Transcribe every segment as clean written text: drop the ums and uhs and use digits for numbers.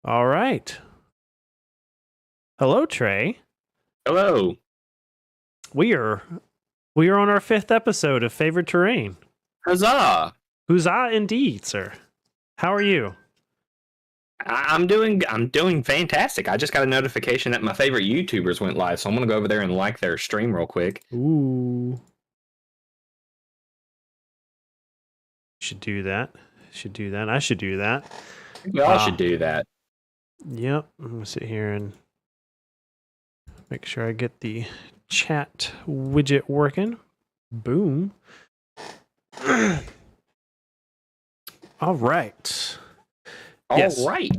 All right. Hello, Trey. Hello. We are on our 5th episode of Favorite Terrain. Huzzah. Huzzah indeed, sir. How are you? I'm doing fantastic. I just got a notification that my favorite YouTubers went live, so I'm gonna go over there and like their stream real quick. Ooh. Should do that. I should do that. We all should do that. Yep. I'm gonna sit here and make sure I get the chat widget working. Boom. All right. All right.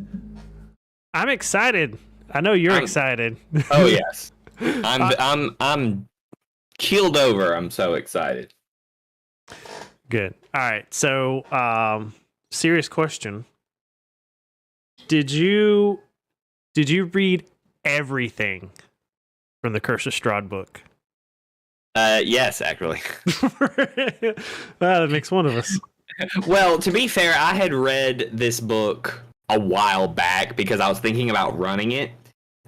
I'm excited. I know you're excited. Oh yes. I'm keeled over. I'm so excited. Good. All right. So, serious question. Did you read everything from the Curse of Strahd book? Yes, actually. That makes one of us. Well, to be fair, I had read this book a while back because I was thinking about running it.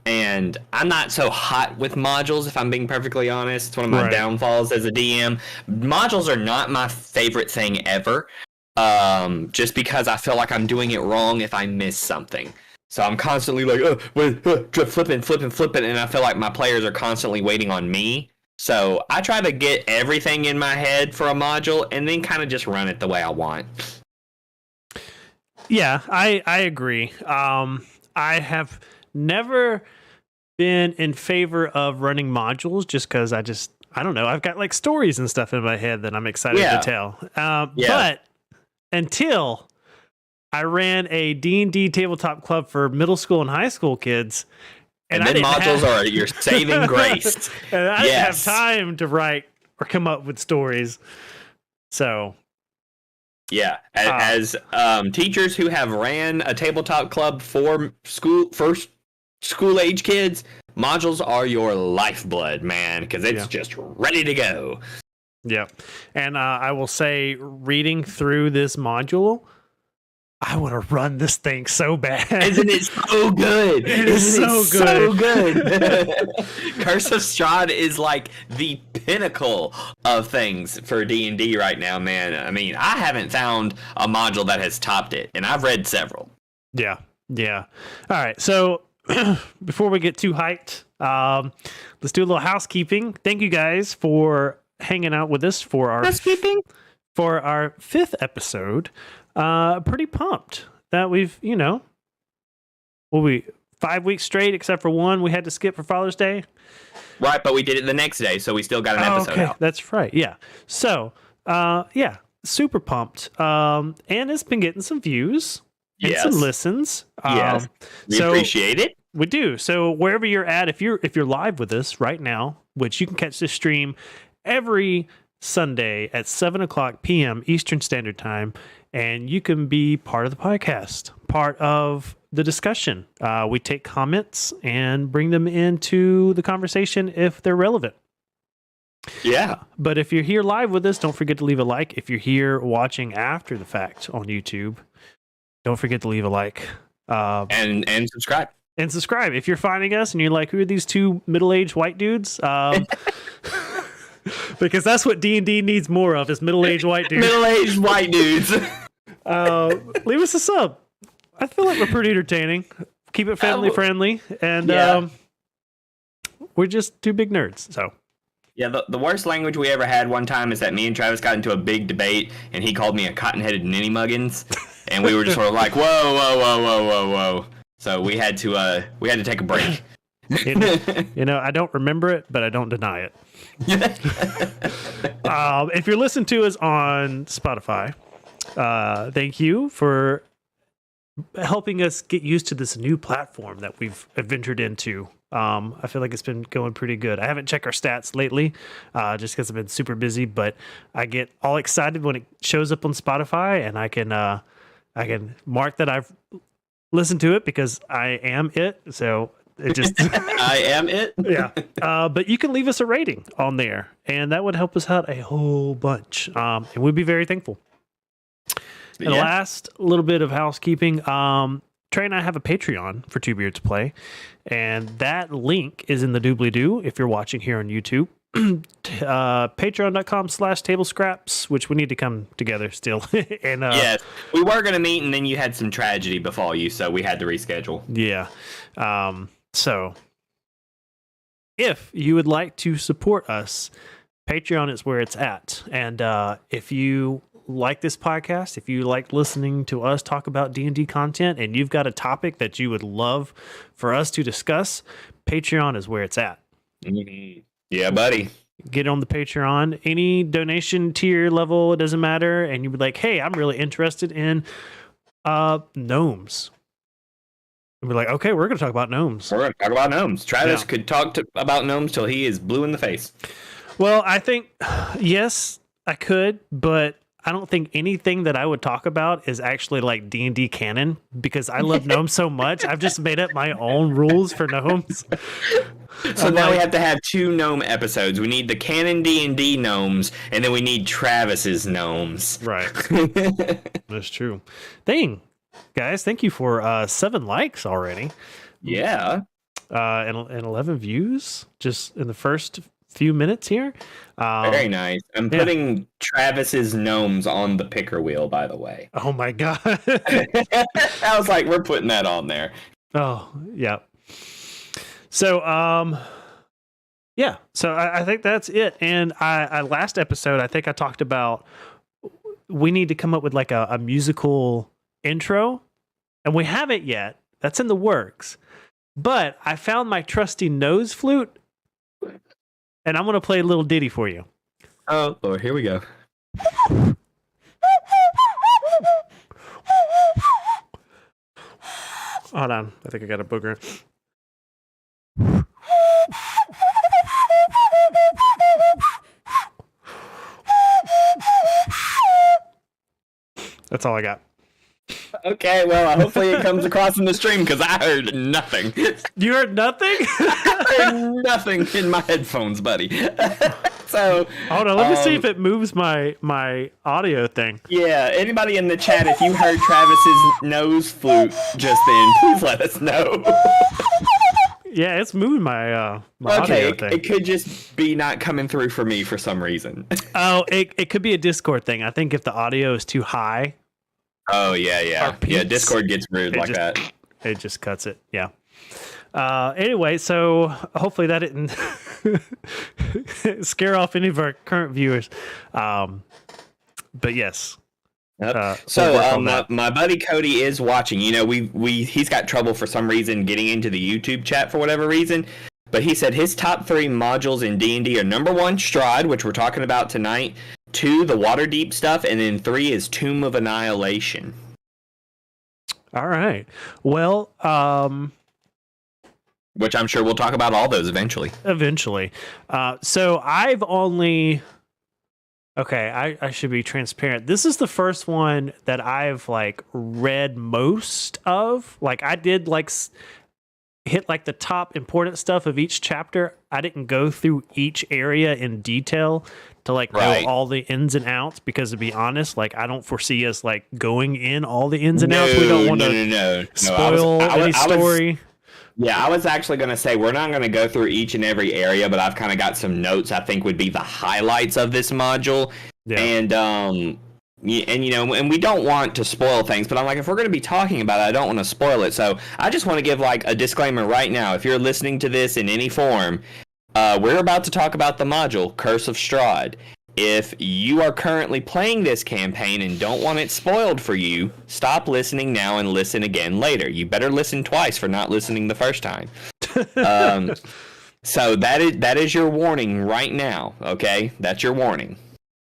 And I'm not so hot with modules, if I'm being perfectly honest. It's one of my downfalls as a DM. Modules are not my favorite thing ever, just because I feel like I'm doing it wrong if I miss something. So I'm constantly like, flipping, and I feel like my players are constantly waiting on me. So I try to get everything in my head for a module and then kind of just run it the way I want. Yeah, I agree. I have never been in favor of running modules just because I don't know. I've got like stories and stuff in my head that I'm excited to tell. But until I ran a D&D tabletop club for middle school and high school kids, and then modules are your saving grace. And I didn't have time to write or come up with stories. So, yeah, as teachers who have ran a tabletop club for school age kids, modules are your lifeblood, man, because it's just ready to go. Yeah, and I will say, reading through this module, I want to run this thing so bad. Isn't it so good? It is so good. Curse of Strahd is like the pinnacle of things for D&D right now, man. I mean, I haven't found a module that has topped it, and I've read several. Yeah. All right, so before we get too hyped, let's do a little housekeeping. Thank you guys for hanging out with us for our 5th episode. Pretty pumped that we've, we'll be 5 weeks straight, except for one we had to skip for Father's Day. Right, but we did it the next day, so we still got an episode out. That's right. Yeah. So, super pumped. And it's been getting some views and some listens. Yes. We appreciate it. We do. So wherever you're at, if you're live with us right now, which you can catch this stream every Sunday at 7:00 p.m. Eastern Standard Time, and you can be part of the podcast, part of the discussion. We take comments and bring them into the conversation if they're relevant. Yeah. But if you're here live with us, don't forget to leave a like. If you're here watching after the fact on YouTube, don't forget to leave a like. And subscribe. And subscribe. If you're finding us and you're like, who are these two middle-aged white dudes? Because that's what D&D needs more of, is middle-aged white dudes. Middle-aged white dudes. Leave us a sub. I feel like we're pretty entertaining. Keep it family-friendly. And we're just two big nerds, so... Yeah, the worst language we ever had one time is that me and Travis got into a big debate, and he called me a cotton-headed ninny muggins, and we were just sort of like, whoa. So we had to take a break. I don't remember it, but I don't deny it. If you're listening to us on Spotify, thank you for helping us get used to this new platform that we've ventured into. I feel like it's been going pretty good. I haven't checked our stats lately, just because I've been super busy, but I get all excited when it shows up on Spotify, and I can mark that I've listened to it because I am it. So it just I am it. Yeah. But you can leave us a rating on there, and that would help us out a whole bunch. And we'd be very thankful. And the last little bit of housekeeping, Trey and I have a Patreon for Two Beards Play, and that link is in the doobly-doo if you're watching here on YouTube. Patreon.com/tablescraps, which we need to come together still. And yes, we were going to meet, and then you had some tragedy befall you, so we had to reschedule. Yeah. So if you would like to support us, Patreon is where it's at. And if you like this podcast, if you like listening to us talk about D&D content, and you've got a topic that you would love for us to discuss, Patreon is where it's at. Mm-hmm. Yeah, buddy. Get on the Patreon. Any donation tier level, it doesn't matter. And you would like, hey, I'm really interested in gnomes. And we're like, okay, we're going to talk about gnomes. We're going to talk about gnomes. Travis could talk about gnomes till he is blue in the face. Well, I think, yes, I could, but I don't think anything that I would talk about is actually like D&D canon, because I love gnomes so much. I've just made up my own rules for gnomes. So now we have to have 2 gnome episodes. We need the canon D&D gnomes, and then we need Travis's gnomes. Right. That's true. Dang, guys, thank you for 7 likes already. Yeah. And 11 views just in the first few minutes here. Very nice. I'm putting Travis's gnomes on the picker wheel, by the way. Oh my god. I was like, we're putting that on there. Oh, yeah. So, so I think that's it. And I last episode, I think I talked about we need to come up with like a musical intro, and we haven't yet. That's in the works. But I found my trusty nose flute, and I'm going to play a little ditty for you. Oh, Lord, here we go. Hold on. I think I got a booger. That's all I got. Okay, well, hopefully it comes across in the stream, because I heard nothing. You heard nothing? I heard nothing in my headphones, buddy. So hold on, let me see if it moves my audio thing. Yeah, anybody in the chat, if you heard Travis's nose flute just then, please let us know. Yeah, it's moving my audio thing. It could just be not coming through for me for some reason. Oh, it could be a Discord thing. I think if the audio is too high. Oh, yeah. Yeah, Discord gets weird like that. It just cuts it, yeah. Anyway, so hopefully that didn't scare off any of our current viewers. But yes. Yep. My buddy Cody is watching. You know, he's got trouble for some reason getting into the YouTube chat for whatever reason. But he said his top 3 modules in D&D are number 1, STRAHD, which we're talking about tonight. 2, the Waterdeep stuff, and then 3 is Tomb of Annihilation. All right. Well, which I'm sure we'll talk about all those eventually. So I've only... Okay, I should be transparent. This is the first one that I've like read most of. Like I did like hit like the top important stuff of each chapter. I didn't go through each area in detail to like know all the ins and outs, because to be honest, like I don't foresee us like going in all the ins and outs. We don't want to spoil any story. Yeah, I was actually going to say we're not going to go through each and every area, but I've kind of got some notes I think would be the highlights of this module. Yeah. And you know, and we don't want to spoil things, but I'm like, if we're going to be talking about it, I don't want to spoil it. So I just want to give like a disclaimer right now. If you're listening to this in any form, we're about to talk about the module Curse of Strahd. If you are currently playing this campaign and don't want it spoiled for you, stop listening now and listen again later. You better listen twice for not listening the first time. So that is your warning right now, okay? That's your warning.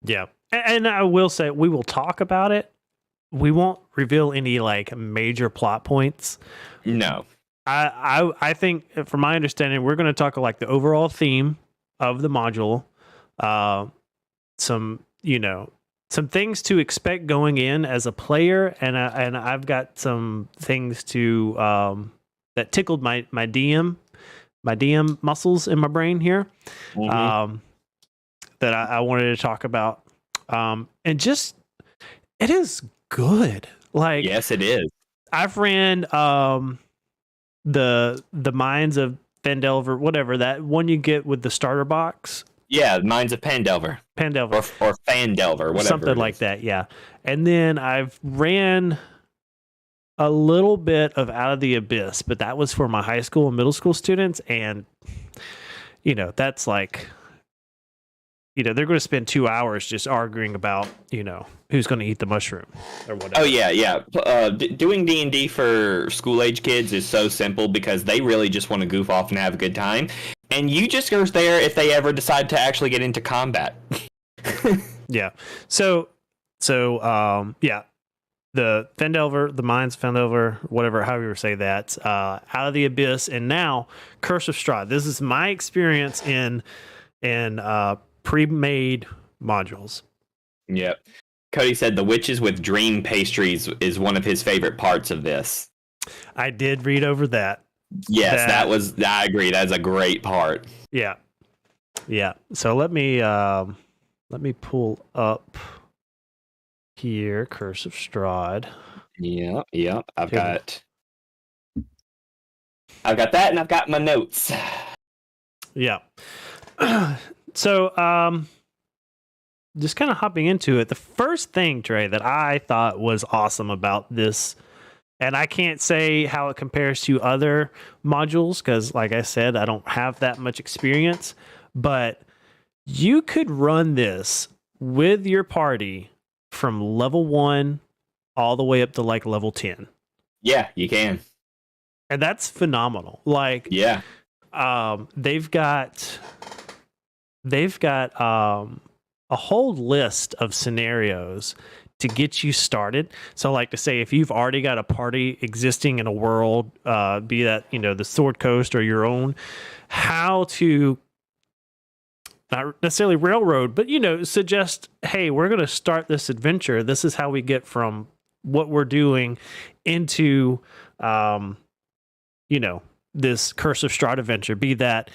Yeah. And I will say, we will talk about it. We won't reveal any like major plot points. No. I think, from my understanding, we're going to talk like the overall theme of the module. Some things to expect going in as a player, and I've got some things to that tickled my DM muscles in my brain here, that I wanted to talk about, and just it is good. Like, yes, it is. I've ran the Mines of Phandelver, whatever, that one you get with the starter box. Yeah, Mines of Pandelver. Pandelver. Or Phandelver, whatever. Something like that, yeah. And then I've ran a little bit of Out of the Abyss, but that was for my high school and middle school students. And, you know, that's like, you know, they're going to spend 2 hours just arguing about, you know, who's going to eat the mushroom or whatever. Oh, yeah. Doing D&D for school-age kids is so simple because they really just want to goof off and have a good time. And you just go there if they ever decide to actually get into combat. Yeah. So, yeah. The Phandelver, the Mines of Phandelver, whatever, however you say that, Out of the Abyss, and now Curse of Strahd. This is my experience in pre-made modules. Yep. Cody said the witches with dream pastries is one of his favorite parts of this. I did read over that. Yes, I agree. That's a great part. Yeah. Yeah. So let me pull up here, Curse of Strahd. Yeah. I've got that, and I've got my notes. Yeah. So, just kind of hopping into it, the first thing, Trey, that I thought was awesome about this, and I can't say how it compares to other modules because, like I said, I don't have that much experience, but you could run this with your party from level 1 all the way up to like level 10. Yeah, you can. And that's phenomenal. Like, yeah. They've got a whole list of scenarios to get you started. So like to say, if you've already got a party existing in a world, be that, you know, the Sword Coast or your own, how to not necessarily railroad, but, you know, suggest, hey, we're going to start this adventure. This is how we get from what we're doing into, you know, this Curse of Strahd adventure. Be that,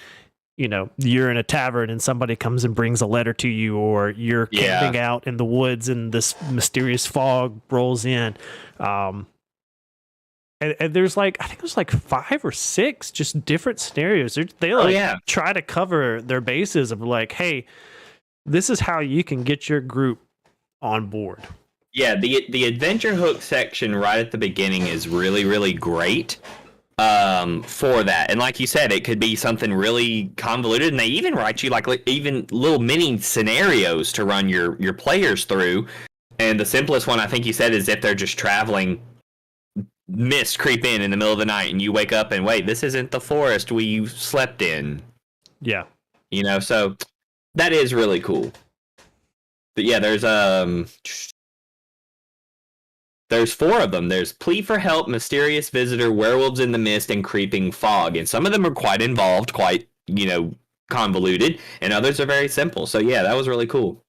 you know, you're in a tavern and somebody comes and brings a letter to you, or you're camping out in the woods and this mysterious fog rolls in. And there's like, I think there's like 5 or 6 just different scenarios. They try to cover their bases of like, hey, this is how you can get your group on board. Yeah, the adventure hook section right at the beginning is really, really great for that. And like you said, it could be something really convoluted, and they even write you like even little mini scenarios to run your players through. And the simplest one I think you said is if they're just traveling, mist creep in the middle of the night and you wake up and wait, this isn't the forest we slept in. Yeah. You know, so that is really cool. But yeah, there's 4 of them. There's Plea for Help, Mysterious Visitor, Werewolves in the Mist, and Creeping Fog. And some of them are quite involved, quite, you know, convoluted, and others are very simple. So yeah, that was really cool.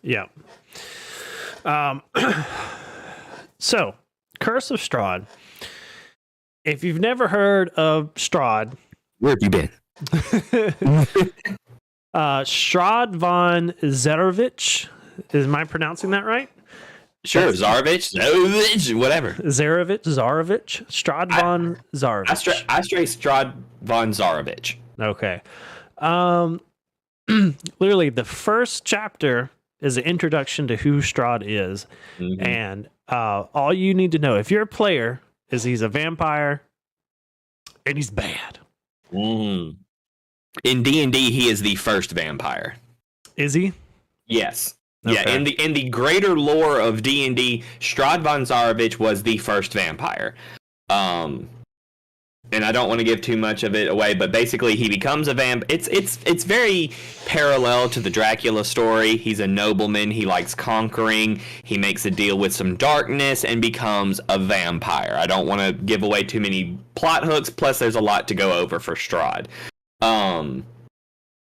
Yeah. So Curse of Strahd. If you've never heard of Strahd, where have you been? Strahd von Zarovich. Is my pronouncing that right? Sure, Zarovich, whatever. Zarovich, Strahd von Zarovich. I stray Strahd von Zarovich. Okay. Literally, the first chapter is an introduction to who Strahd is, and all you need to know if you're a player is he's a vampire and he's bad. In D&D, he is the first vampire. Is he? Yes. Okay. Yeah, in the greater lore of D&D, Strahd von Zarovich was the first vampire. And I don't want to give too much of it away, but basically he becomes a vamp. It's very parallel to the Dracula story. He's a nobleman. He likes conquering. He makes a deal with some darkness and becomes a vampire. I don't want to give away too many plot hooks. Plus, there's a lot to go over for Strahd.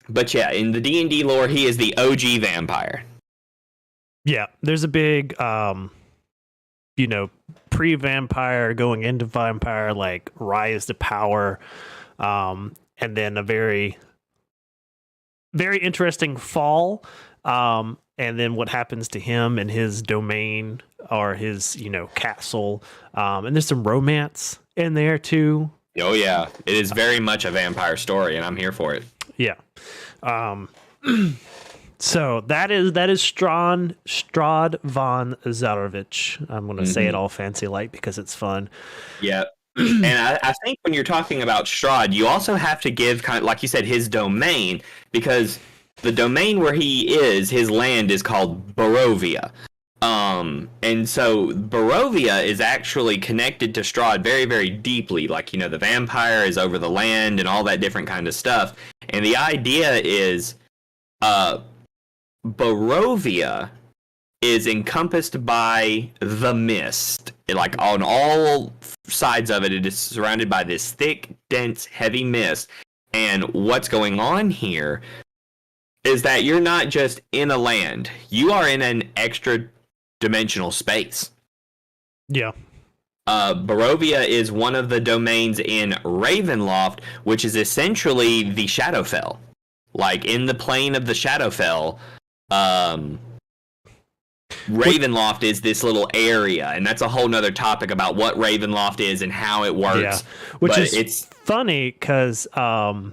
But yeah, in the D&D lore, he is the OG vampire. Yeah, there's a big, you know, pre-vampire going into vampire, like rise to power, and then a very, very interesting fall, and then what happens to him and his domain, or his, castle. And there's some romance in there too. Oh yeah, it is very much a vampire story, and I'm here for it. Yeah. So that is Strahd von Zarovich. I'm going to say it all fancy like because it's fun. Yeah. And I think when you're talking about Strahd, you also have to give, kind of like you said, his domain, because the domain where he is, his land is called Barovia. And so Barovia is actually connected to Strahd very, very deeply. Like, the vampire is over the land and all that different kind of stuff. And the idea is, Barovia is encompassed by the mist. Like, on all sides of it, it is surrounded by this thick, dense, heavy mist. And what's going on here is that you're not just in a land. You are in an extra dimensional space. Yeah. Barovia is one of the domains in Ravenloft, which is essentially the Shadowfell. Like, in the plane of the Shadowfell, Ravenloft is this little area, and that's a whole nother topic about what Ravenloft is and how it works. Yeah. Which it's funny because a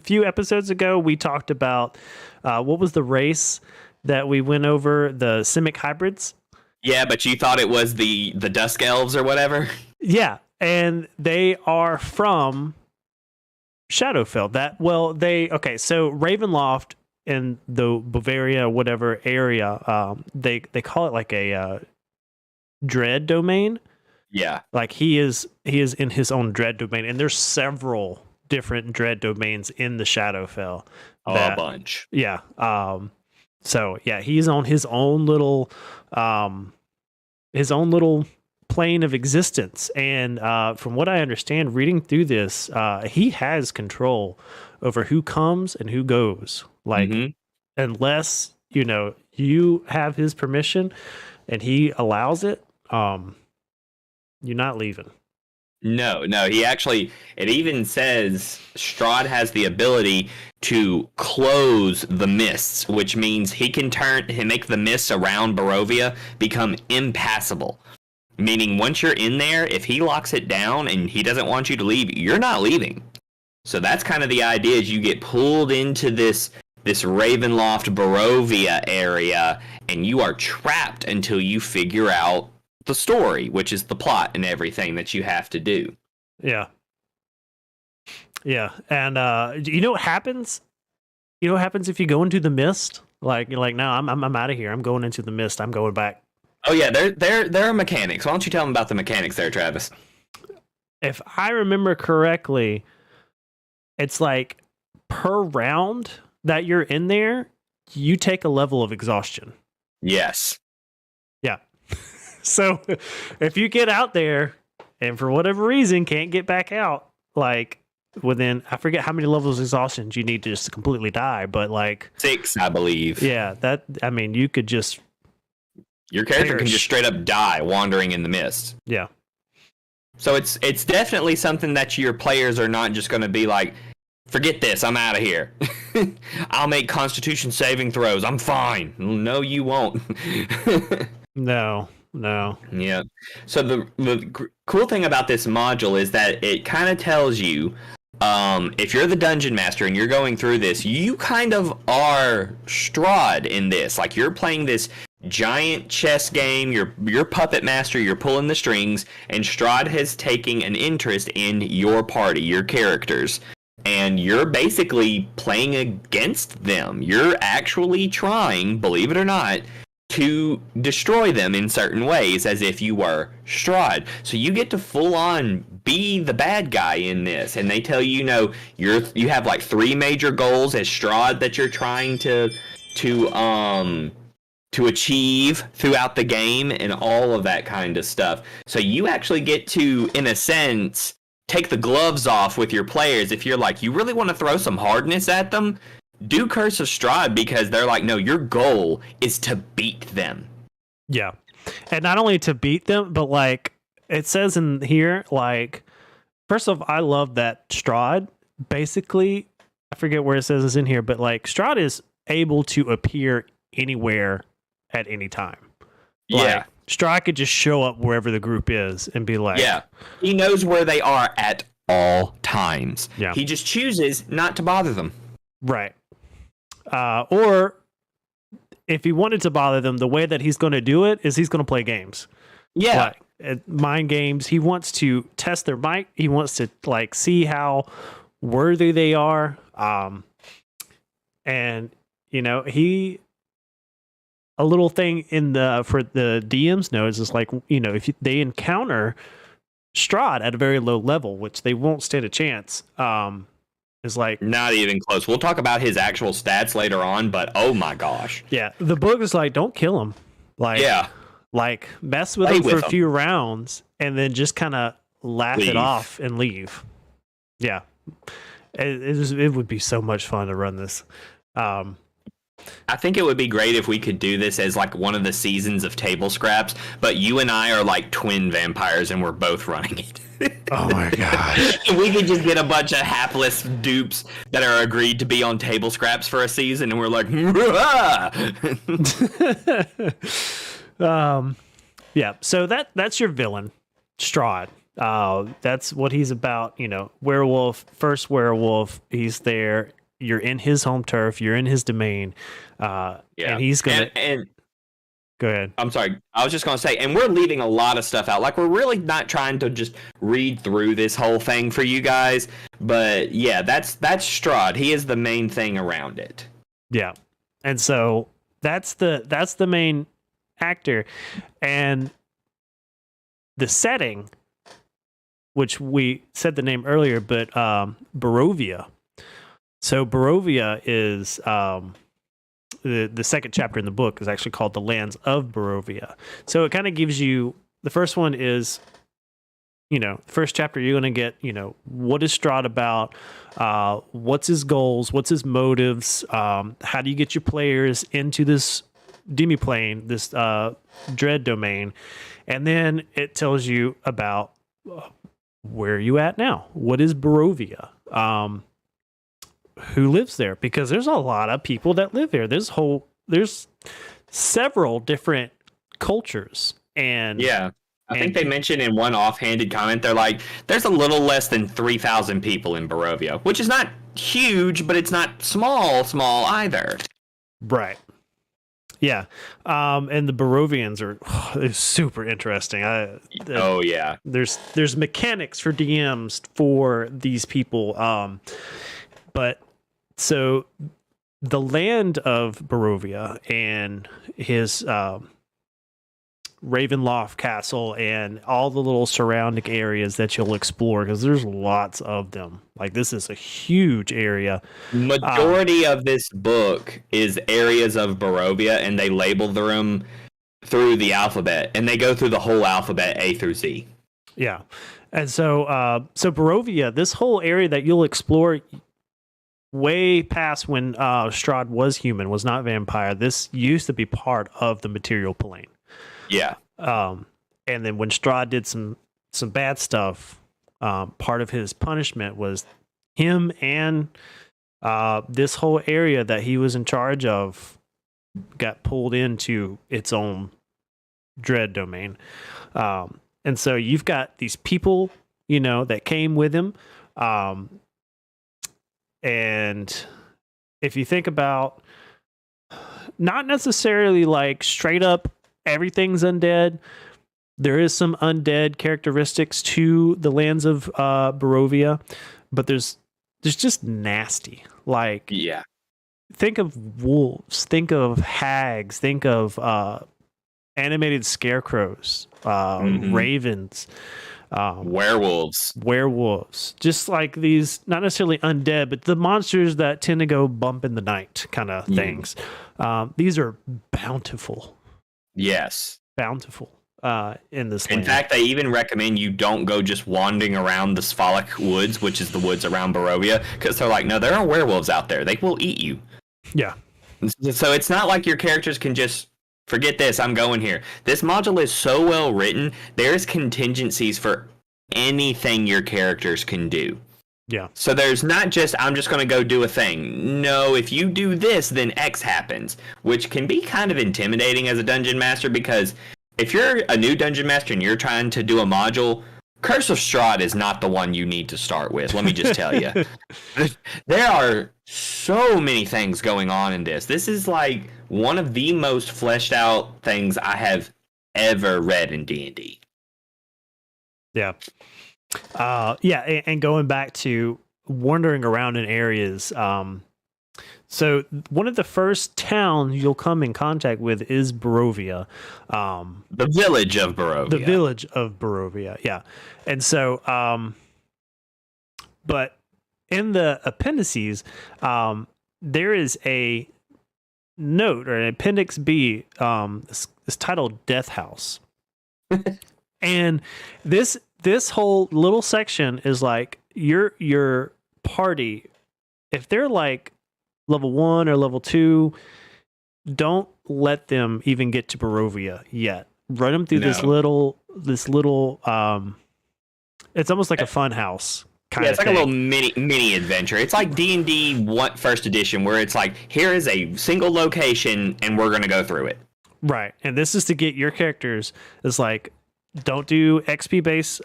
few episodes ago we talked about what was the race that we went over, the Simic hybrids. Yeah, but you thought it was the Dusk Elves or whatever. Yeah, and they are from Shadowfell. So Ravenloft in the Bavaria whatever area, they call it like a dread domain. Yeah, like he is in his own dread domain, and there's several different dread domains in the Shadowfell. A bunch. Yeah. So yeah, he's on his own little plane of existence, and from what I understand, reading through this, he has control over who comes and who goes. Like, unless you have his permission and he allows it, you're not leaving. No, he actually, it even says Strahd has the ability to close the mists, which means he can make the mists around Barovia become impassable. Meaning once you're in there, if he locks it down and he doesn't want you to leave, you're not leaving. So that's kind of the idea, is you get pulled into this Ravenloft Barovia area, and you are trapped until you figure out the story, which is the plot and everything that you have to do. Yeah. And you know what happens? You know what happens if you go into the mist? Like you're like, no, I'm out of here. I'm going into the mist. I'm going back. Oh yeah, there are mechanics. Why don't you tell them about the mechanics there, Travis? If I remember correctly, it's like per round that you're in there, you take a level of exhaustion. Yes. Yeah. So if you get out there and for whatever reason can't get back out, like within, I forget how many levels of exhaustion you need to just completely die, but like 6, I believe. Yeah, you could just, your character can just straight up die wandering in the mist. Yeah. So it's definitely something that your players are not just going to be like, forget this, I'm out of here. I'll make Constitution saving throws. I'm fine. No, you won't. No. Yeah. So the cool thing about this module is that it kind of tells you, if you're the dungeon master and you're going through this, you kind of are Strahd in this. Like, you're playing this giant chess game. You're puppet master. You're pulling the strings, and Strahd has taken an interest in your party, your characters, and you're basically playing against them. You're actually trying, believe it or not, to destroy them in certain ways, as if you were Strahd. So you get to full on be the bad guy in this, and they tell you, you have like 3 major goals as Strahd that you're trying to achieve throughout the game, and all of that kind of stuff. So you actually get to, in a sense, take the gloves off with your players. If you're like, you really want to throw some hardness at them, do Curse of Strahd, because they're like, no, your goal is to beat them. Yeah. And not only to beat them, but like it says in here, like, first off, I love that Strahd, basically, I forget where it says it's in here, but like Strahd is able to appear anywhere at any time. Yeah. Strahd could just show up wherever the group is and be like, yeah. He knows where they are at all times. Yeah. He just chooses not to bother them. Right. Or if he wanted to bother them, the way that he's going to do it is he's going to play games. Yeah. Mind games. He wants to test their might. He wants to like see how worthy they are. And you know, a little thing for the DM's notes is like, you know, if they encounter Strahd at a very low level, which they won't stand a chance, is like not even close. We'll talk about his actual stats later on, but oh my gosh. Yeah, the book is like, don't kill him. Like, yeah. Like, mess with him for a few rounds and then just kind of laugh it off and leave. Yeah. It would be so much fun to run this. I think it would be great if we could do this as like one of the seasons of Table Scraps, but you and I are like twin vampires and we're both running it. Oh my gosh. We could just get a bunch of hapless dupes that are agreed to be on Table Scraps for a season and we're like, yeah, so that's your villain, Strahd. That's what he's about, you know, first werewolf, he's there, you're in his home turf, you're in his domain, and he's gonna go ahead. I'm sorry, I was just gonna say, and we're leaving a lot of stuff out, like we're really not trying to just read through this whole thing for you guys, but yeah, that's Strahd. He is the main thing around it. Yeah, and so that's the main actor, and the setting, which we said the name earlier, but Barovia. So Barovia is the second chapter in the book is actually called The Lands of Barovia. So it kind of gives you, the first one is, you know, first chapter you're going to get, you know, what is Strahd about? What's his goals? What's his motives? How do you get your players into this demiplane, this dread domain? And then it tells you about where are you at now? What is Barovia? Who lives there? Because there's a lot of people that live there. There's several different cultures. And yeah, I think they mentioned in one offhanded comment, they're like, there's a little less than 3,000 people in Barovia, which is not huge, but it's not small either. Right. Yeah. And the Barovians they're super interesting. Oh yeah. There's mechanics for DMs for these people. But so the land of Barovia and his Ravenloft Castle and all the little surrounding areas that you'll explore, because there's lots of them. Like, this is a huge area. Majority of this book is areas of Barovia, and they label them through the alphabet, and they go through the whole alphabet A through Z. Yeah. And so Barovia, this whole area that you'll explore way past when Strahd was human, was not vampire. This used to be part of the material plane. Yeah. And then when Strahd did some bad stuff, part of his punishment was him and this whole area that he was in charge of got pulled into its own dread domain. And so you've got these people, you know, that came with him. And if you think about, not necessarily like straight up everything's undead, there is some undead characteristics to the lands of Barovia, but there's just nasty. Like, yeah, think of wolves, think of hags, think of animated scarecrows, ravens, werewolves, just like these, not necessarily undead, but the monsters that tend to go bump in the night kind of things. These are bountiful. Yes. Bountiful in this land. In fact, they even recommend you don't go just wandering around the Svalak Woods, which is the woods around Barovia, because they're like, no, there are werewolves out there. They will eat you. Yeah. So it's not like your characters can just forget this, I'm going here. This module is so well written, there's contingencies for anything your characters can do. Yeah. So there's not just, I'm just going to go do a thing. No, if you do this, then X happens, which can be kind of intimidating as a dungeon master, because if you're a new dungeon master and you're trying to do a module, Curse of Strahd is not the one you need to start with. Let me just tell you. There are so many things going on in this. This is like one of the most fleshed out things I have ever read in D&D. Yeah. And going back to wandering around in areas, so one of the first towns you'll come in contact with is Barovia. The village of Barovia. The village of Barovia, yeah. And so, but in the appendices, there is a note or an appendix B, it's titled Death House. And this whole little section is like your party, if they're like level 1 or level 2, don't let them even get to Barovia yet. Run them through this little it's almost like a fun house kind of it's like thing. a little mini adventure. It's like D&D first edition, where it's like, here is a single location and we're going to go through it. Right. And this is to get your characters. It's like, don't do XP based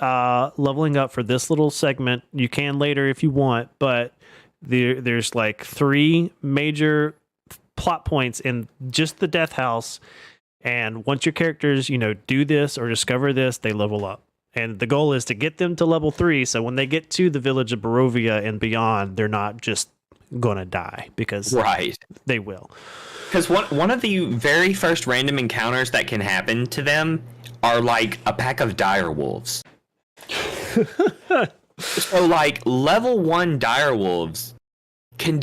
leveling up for this little segment. You can later if you want, but there's like 3 major plot points in just the Death House, and once your characters do this or discover this, they level up, and the goal is to get them to level 3, so when they get to the village of Barovia and beyond, they're not just gonna die, because they will. Because one of the very first random encounters that can happen to them are like a pack of dire wolves. So, like, level 1 direwolves can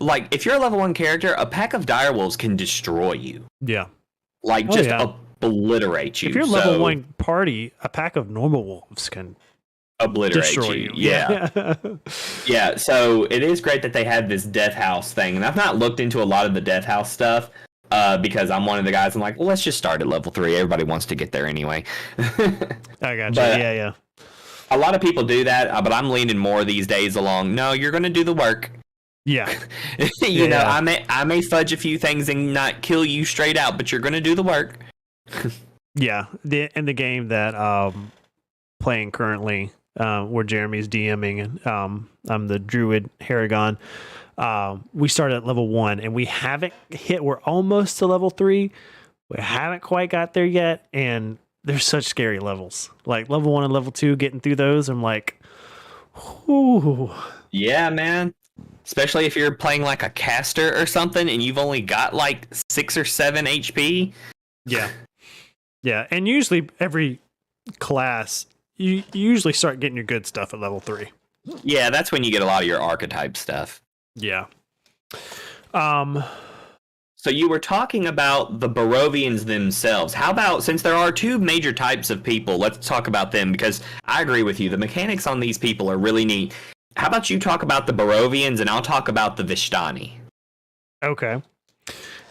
like, if you're a level 1 character, a pack of direwolves can destroy you. Yeah. Like, obliterate you. If you're level 1 party, a pack of normal wolves can destroy you. Yeah. Yeah, so it is great that they had this Death House thing. And I've not looked into a lot of the Death House stuff, because I'm one of the guys, I'm like, well, let's just start at level 3. Everybody wants to get there anyway. I got you. Yeah. A lot of people do that, but I'm leaning more these days along, no, you're going to do the work. Yeah. you know, I may fudge a few things and not kill you straight out, but you're going to do the work. Yeah. In the game that playing currently, where Jeremy's DMing, and I'm the Druid Haragon, we started at level 1 and we haven't we're almost to level 3. We haven't quite got there yet, and they're such scary levels. Like level 1 and level 2, getting through those, I'm like, whoo. Yeah, man. Especially if you're playing like a caster or something and you've only got like 6 or 7 HP. Yeah. Yeah, and usually every class, you usually start getting your good stuff at level 3. Yeah, that's when you get a lot of your archetype stuff. Yeah. So you were talking about the Barovians themselves. How about, since there are 2 major types of people, let's talk about them, because I agree with you. The mechanics on these people are really neat. How about you talk about the Barovians and I'll talk about the Vishtani? Okay.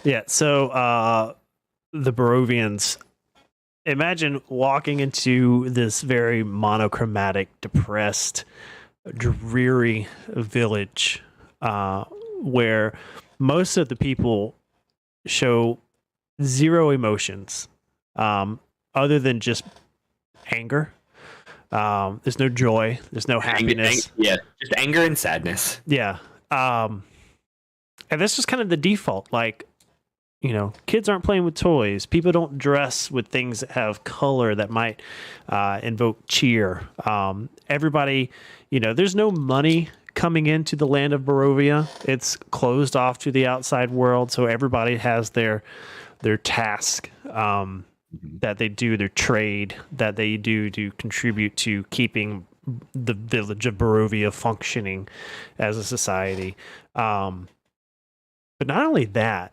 Yeah, so the Barovians, imagine walking into this very monochromatic, depressed, dreary village where most of the people show zero emotions other than just anger. There's no joy. There's no happiness. Just anger and sadness. Yeah. And that's just kind of the default. Like, kids aren't playing with toys. People don't dress with things that have color that might invoke cheer. Everybody, there's no money coming into the land of Barovia. It's closed off to the outside world, so everybody has their task that they do, their trade that they do to contribute to keeping the village of Barovia functioning as a society. But not only that,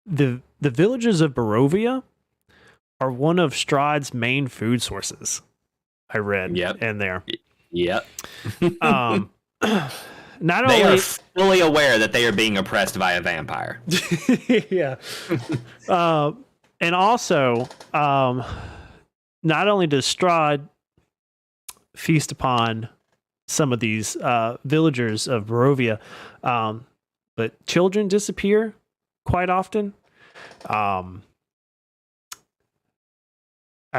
the villages of Barovia are one of STRAHD's main food sources. I read in there. Yep. Not they only are fully aware that they are being oppressed by a vampire. Yeah. And also, not only does STRAHD feast upon some of these villagers of Barovia, but children disappear quite often.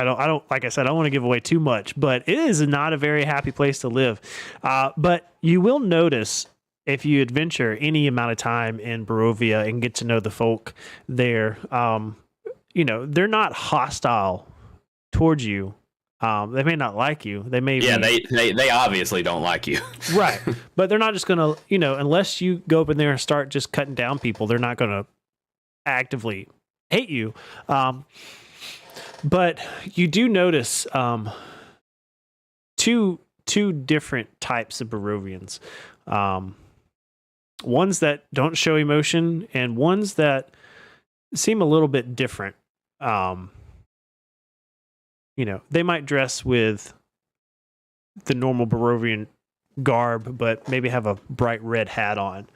I don't like I said, I don't want to give away too much, but it is not a very happy place to live. But you will notice if you adventure any amount of time in Barovia and get to know the folk there, they're not hostile towards you. They may not like you. They may they obviously don't like you. Right. But they're not just going to, unless you go up in there and start just cutting down people, they're not going to actively hate you. But you do notice two different types of Barovians. Ones that don't show emotion and ones that seem a little bit different. They might dress with the normal Barovian garb, but maybe have a bright red hat on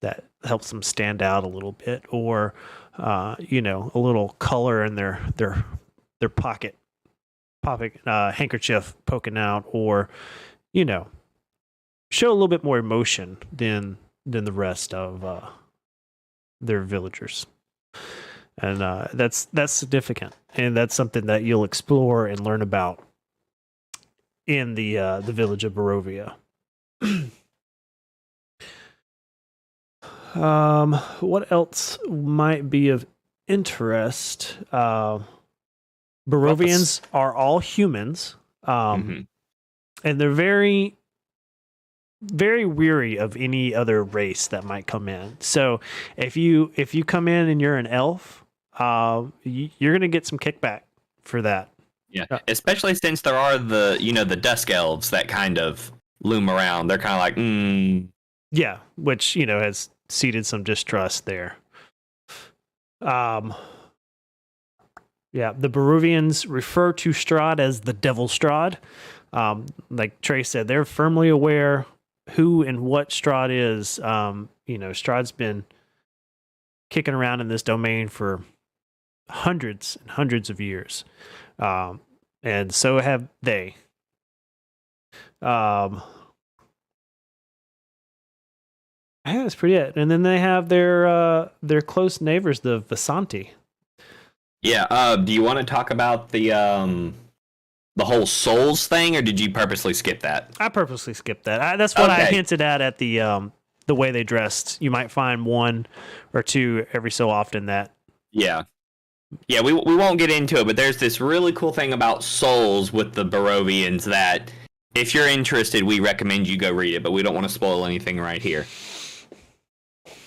that helps them stand out a little bit, or a little color in their pocket handkerchief poking out, or show a little bit more emotion than the rest of their villagers. And that's significant, and that's something that you'll explore and learn about in the village of Barovia. What else might be of interest? Barovians are all humans, and they're very, very weary of any other race that might come in. So if you come in and you're an elf, you're gonna get some kickback for that. Yeah, especially since there are the dusk elves that kind of loom around. They're kind of like, yeah, which has seeded some distrust there. Yeah, the Barovians refer to Strahd as the Devil Strahd. Like Trey said, they're firmly aware who and what Strahd is. Strahd's been kicking around in this domain for hundreds and hundreds of years. And so have they. Yeah, that's pretty it. And then they have their close neighbors, the Vasanti. Yeah. Do you want to talk about the whole souls thing, or did you purposely skip that? I purposely skipped that. That's what I hinted at the way they dressed. You might find one or two every so often that. Yeah. Yeah, we won't get into it, but there's this really cool thing about souls with the Barovians that, if you're interested, we recommend you go read it, but we don't want to spoil anything right here.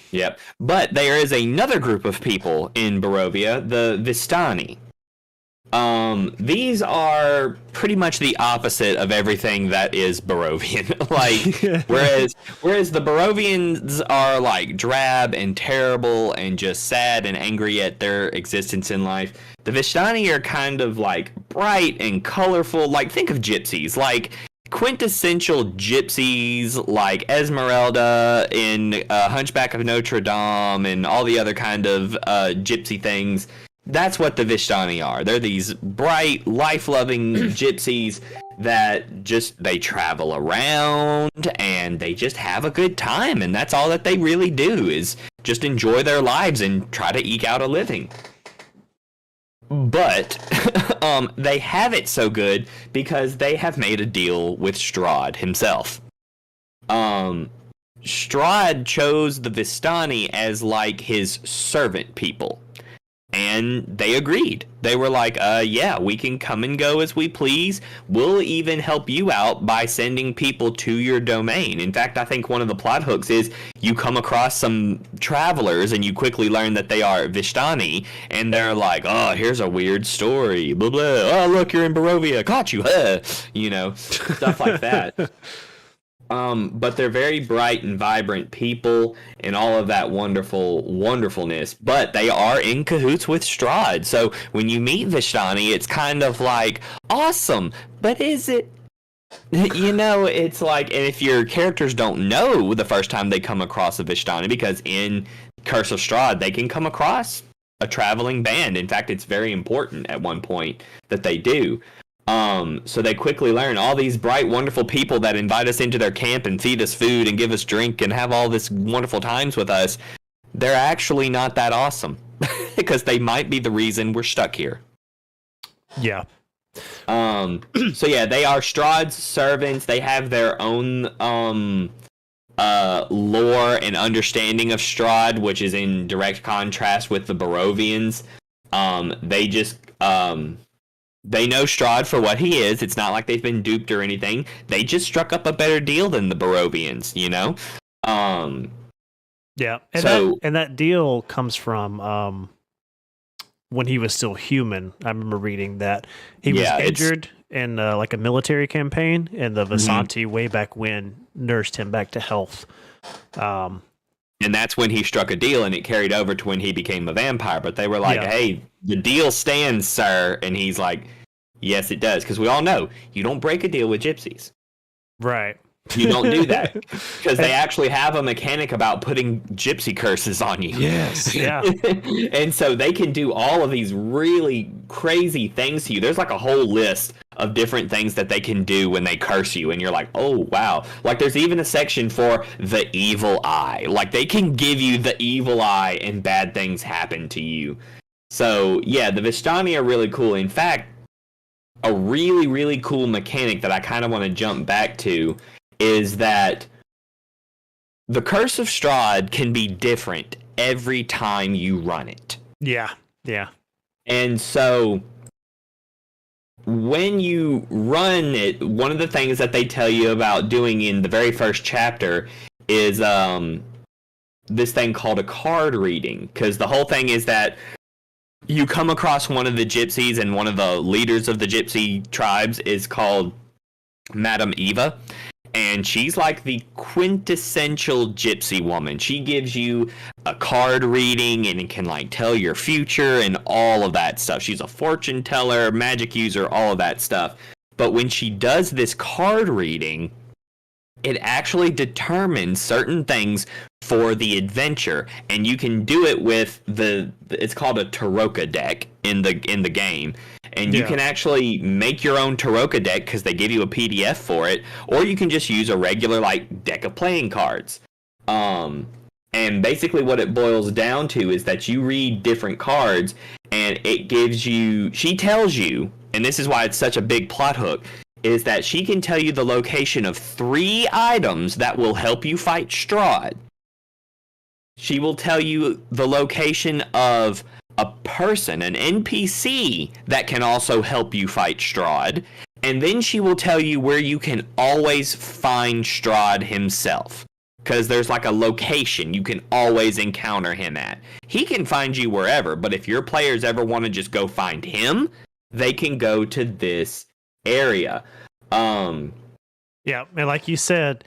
Yep. But there is another group of people in Barovia, the Vistani. These are pretty much the opposite of everything that is Barovian. whereas the Barovians are like drab and terrible and just sad and angry at their existence in life, the Vistani are kind of like bright and colorful. Like, think of gypsies, like quintessential gypsies, like Esmeralda in Hunchback of Notre Dame and all the other kind of gypsy things. That's what the Vistani are. They're these bright, life-loving gypsies that they travel around and they just have a good time, and that's all that they really do is just enjoy their lives and try to eke out a living. But they have it so good because they have made a deal with Strahd himself. Strahd chose the Vistani as like his servant people. And they agreed. They were like, yeah, we can come and go as we please. We'll even help you out by sending people to your domain. In fact, I think one of the plot hooks is you come across some travelers and you quickly learn that they are Vistani. And they're like, oh, here's a weird story. Blah, blah. Oh, look, you're in Barovia. Caught you. Stuff like that. But they're very bright and vibrant people and all of that wonderfulness. But they are in cahoots with Strahd. So when you meet Vistani, it's kind of like, awesome. But is it? It's like, and if your characters don't know the first time they come across a Vistani, because in Curse of Strahd, they can come across a traveling band. In fact, it's very important at one point that they do. So they quickly learn all these bright, wonderful people that invite us into their camp and feed us food and give us drink and have all this wonderful times with us. They're actually not that awesome because they might be the reason we're stuck here. Yeah. So yeah, they are Strahd's servants. They have their own lore and understanding of Strahd, which is in direct contrast with the Barovians. They just they know Strahd for what he is. It's not like they've been duped or anything. They just struck up a better deal than the Barovians, you know? Yeah. And that deal comes from when he was still human. I remember reading that he was injured in like a military campaign, and the Vasanti way back when nursed him back to health. And that's when he struck a deal, and it carried over to when he became a vampire. But they were like, hey, the deal stands, sir. And he's like, yes, it does. Because we all know you don't break a deal with gypsies. Right. You don't do that. Because they actually have a mechanic about putting gypsy curses on you. Yes. Yeah. And so they can do all of these really crazy things to you. There's like a whole list of different things that they can do when they curse you, and you're like, oh wow. Like there's even a section for the evil eye. Like they can give you the evil eye and bad things happen to you. So yeah, the Vistani are really cool. In fact, a really, really cool mechanic that I kind of want to jump back to is that the Curse of Strahd can be different every time you run it. Yeah. And so when you run it, one of the things that they tell you about doing in the very first chapter is this thing called a card reading. Because the whole thing is that you come across one of the gypsies, and one of the leaders of the gypsy tribes is called Madame Eva. And she's like the quintessential gypsy woman. She gives you a card reading and it can like tell your future and all of that stuff. She's a fortune teller, magic user, all of that stuff. But when she does this card reading, it actually determines certain things for the adventure, and you can do it with it's called a Taroka deck in the game. And you can actually make your own Taroka deck because they give you a PDF for it, or you can just use a regular like deck of playing cards. And basically what it boils down to is that you read different cards, and it gives you, she tells you, and this is why it's such a big plot hook, is that she can tell you the location of 3 items that will help you fight Strahd. She will tell you the location of a person, an NPC, that can also help you fight Strahd. And then she will tell you where you can always find Strahd himself. Because there's like a location you can always encounter him at. He can find you wherever, but if your players ever want to just go find him, they can go to this area. Yeah, and like you said,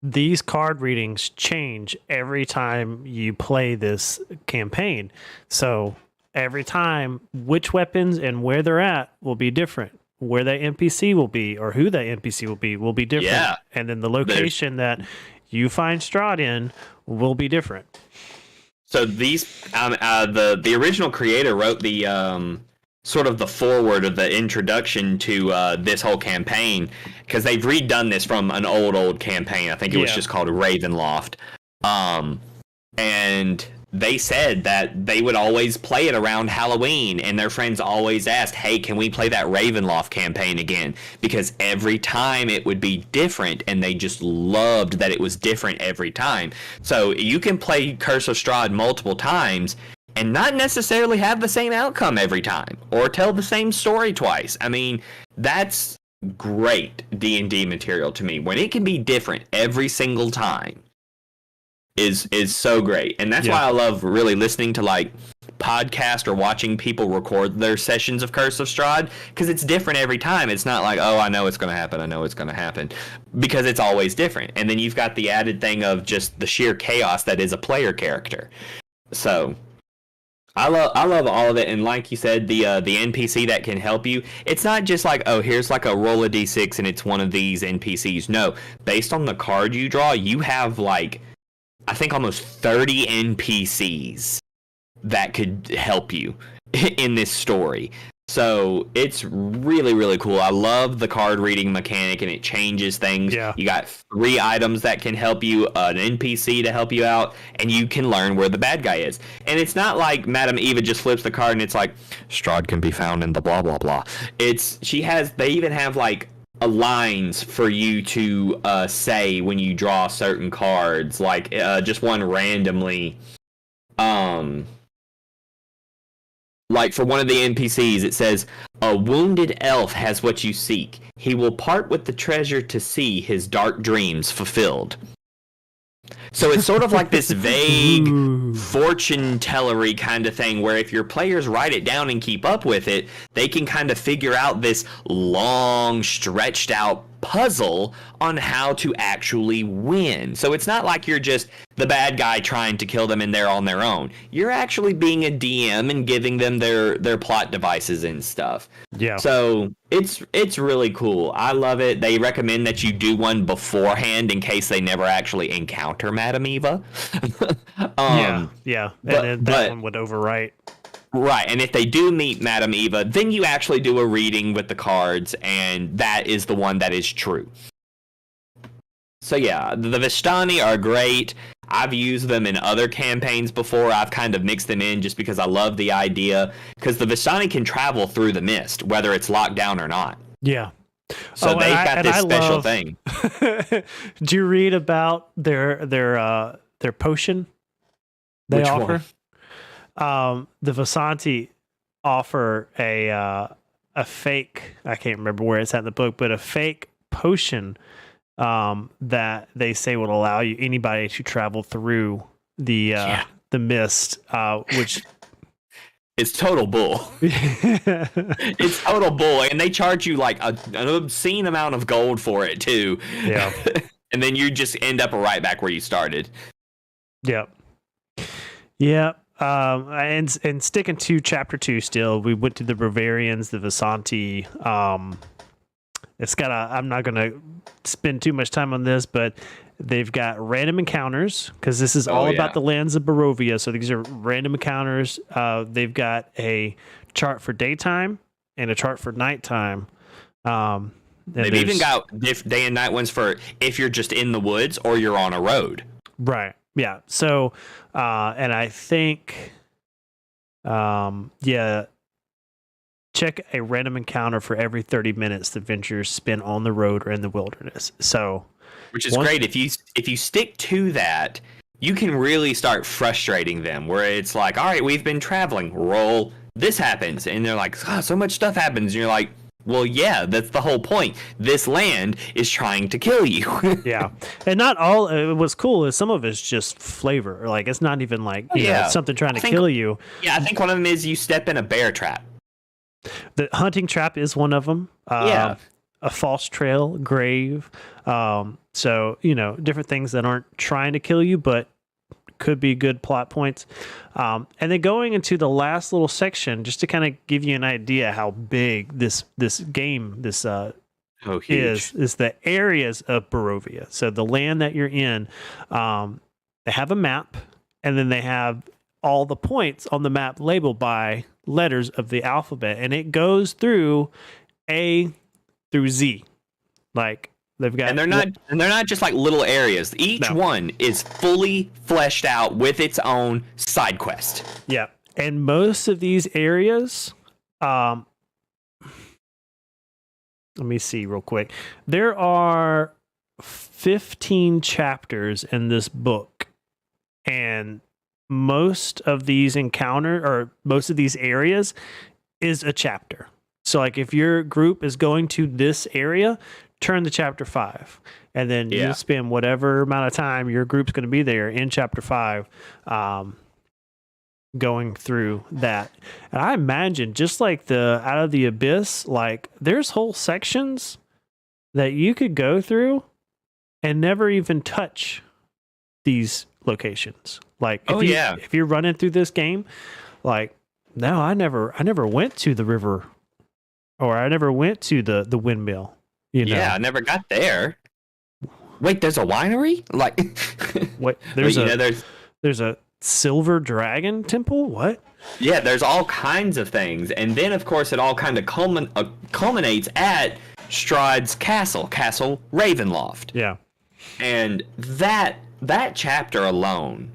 these card readings change every time you play this campaign. So every time, which weapons and where they're at will be different. Where that NPC will be, or who that NPC will be different. Yeah. And then the location that you find Strahd in will be different. So these, the original creator wrote the sort of the foreword of the introduction to this whole campaign, because they've redone this from an old campaign. I think it was just called Ravenloft. And they said that they would always play it around Halloween, and their friends always asked, hey, can we play that Ravenloft campaign again? Because every time it would be different, and they just loved that it was different every time. So you can play Curse of Strahd multiple times and not necessarily have the same outcome every time, or tell the same story twice. I mean, that's great D&D material to me. When it can be different every single time is so great. And that's why I love really listening to like podcast or watching people record their sessions of Curse of Strahd, because it's different every time. It's not like, oh, I know it's going to happen, because it's always different. And then you've got the added thing of just the sheer chaos that is a player character. So I love all of it. And like you said, the NPC that can help you, it's not just like, oh, here's like a roll of d6 and it's one of these NPCs. No, based on the card you draw, you have like, I think almost 30 NPCs that could help you in this story. So it's really, really cool. I love the card reading mechanic, and it changes things. Yeah. You got 3 items that can help you, an NPC to help you out, and you can learn where the bad guy is. And it's not like Madame Eva just flips the card and it's like, Strahd can be found in the blah, blah, blah. They even have like lines for you to say when you draw certain cards, like just one randomly. Like for one of the NPCs, it says, "A wounded elf has what you seek. He will part with the treasure to see his dark dreams fulfilled." So it's sort of like this vague fortune tellery kind of thing, where if your players write it down and keep up with it, they can kind of figure out this long, stretched out puzzle on how to actually win. So it's not like you're just the bad guy trying to kill them and they're on their own. You're actually being a DM and giving them their plot devices and stuff. Yeah. So it's really cool. I love it. They recommend that you do one beforehand in case they never actually encounter Madame Eva. Yeah. And then that one would overwrite. Right, and if they do meet Madame Eva, then you actually do a reading with the cards, and that is the one that is true. So yeah, the Vistani are great. I've used them in other campaigns before. I've kind of mixed them in just because I love the idea, because the Vistani can travel through the mist, whether it's locked down or not. Yeah. So they've got this special thing. Do you read about their potion they Which offer? one? The Vasanti offer a fake, I can't remember where it's at in the book, but a fake potion that they say will allow anybody to travel through the mist, which it's total bull. It's total bull, and they charge you like an obscene amount of gold for it too. Yeah. And then you just end up right back where you started. Yep. Yep. And sticking to chapter 2 still, we went to the Bavarians, the Vasanti. I'm not going to spend too much time on this, but they've got random encounters, because this is all about the lands of Barovia. So these are random encounters. They've got a chart for daytime and a chart for nighttime. They've even got day and night ones for if you're just in the woods or you're on a road. Right. Yeah. So, and I think, check a random encounter for every 30 minutes the adventurers spend on the road or in the wilderness. So, which is great. If you stick to that, you can really start frustrating them, where it's like, all right, we've been traveling, roll, this happens. And they're like, so much stuff happens. And you're like, well, yeah, that's the whole point. This land is trying to kill you. Yeah. And not all, what's cool is some of it's just flavor. Like, it's not even like, you know, something trying to kill you. Yeah, I think one of them is you step in a bear trap. The hunting trap is one of them. A false trail, grave. So, you know, different things that aren't trying to kill you, but could be good plot points. And then going into the last little section, just to kind of give you an idea how big this game is the areas of Barovia. So the land that you're in, they have a map, and then they have all the points on the map labeled by letters of the alphabet, and it goes through A through Z. Like, they've got, and they're not just like little areas. Each one is fully fleshed out with its own side quest. Yeah, and most of these areas, let me see real quick. There are 15 chapters in this book, and most of these most of these areas is a chapter. So, like, if your group is going to this area, turn to chapter 5, and then you'll spend whatever amount of time your group's going to be there in chapter 5, going through that. And I imagine, just like the Out of the Abyss, like, there's whole sections that you could go through and never even touch these locations. Like, if you're running through this game, like, no, I never went to the river, or I never went to the windmill. You know? Yeah, I never got there. Wait, there's a winery? Like, wait, there's a silver dragon temple. What? Yeah, there's all kinds of things, and then of course it all kind of culminates at STRAHD's Castle Ravenloft. Yeah. And that chapter alone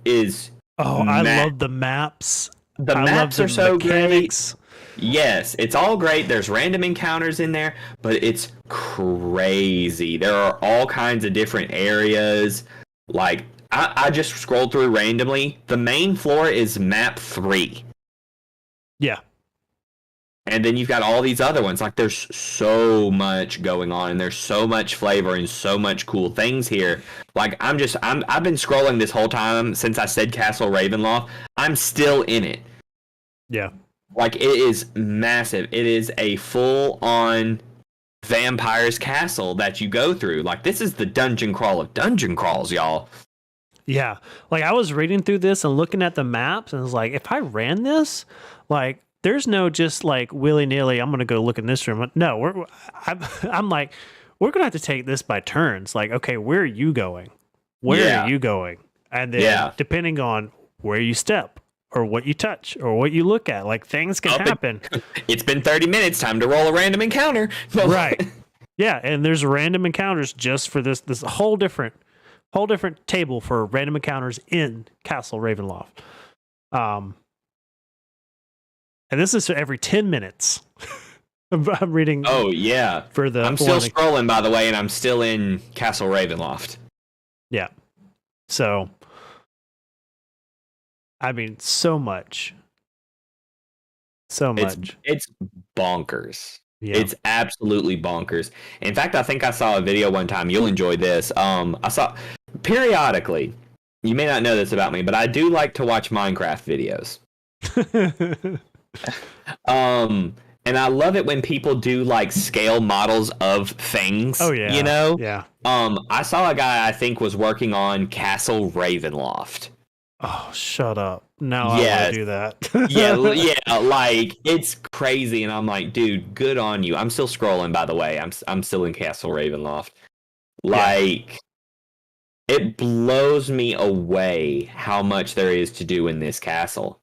is I love the maps. The maps are so mechanics. great. Yes, it's all great. There's random encounters in there, but it's crazy. There are all kinds of different areas. Like, I just scrolled through randomly. The main floor is map 3. Yeah. And then you've got all these other ones. Like, there's so much going on, and there's so much flavor and so much cool things here. Like, I've been scrolling this whole time since I said Castle Ravenloft. I'm still in it. Yeah. Like, it is massive. It is a full-on vampire's castle that you go through. Like, this is the dungeon crawl of dungeon crawls, y'all. Yeah. Like, I was reading through this and looking at the maps, and I was like, if I ran this, like, there's no just, like, willy-nilly, I'm going to go look in this room. No, I'm like, we're going to have to take this by turns. Like, okay, where are you going? Where are you going? And then, depending on where you step, or what you touch, or what you look at, like, things can happen. It's been 30 minutes, time to roll a random encounter. Right. Yeah, and there's random encounters just for this whole different table for random encounters in Castle Ravenloft. And this is every 10 minutes. I'm reading. Oh yeah. I'm still scrolling, by the way, and I'm still in Castle Ravenloft. Yeah. So, I mean, so much. It's bonkers. Yeah. It's absolutely bonkers. In fact, I think I saw a video one time. You'll enjoy this. I saw periodically. You may not know this about me, but I do like to watch Minecraft videos. And I love it when people do like scale models of things. Oh yeah. You know? Yeah. I saw a guy I think was working on Castle Ravenloft. Oh, shut up. Now I want to do that. yeah, like, it's crazy, and I'm like, dude, good on you. I'm still scrolling, by the way. I'm still in Castle Ravenloft. Like, it blows me away how much there is to do in this castle.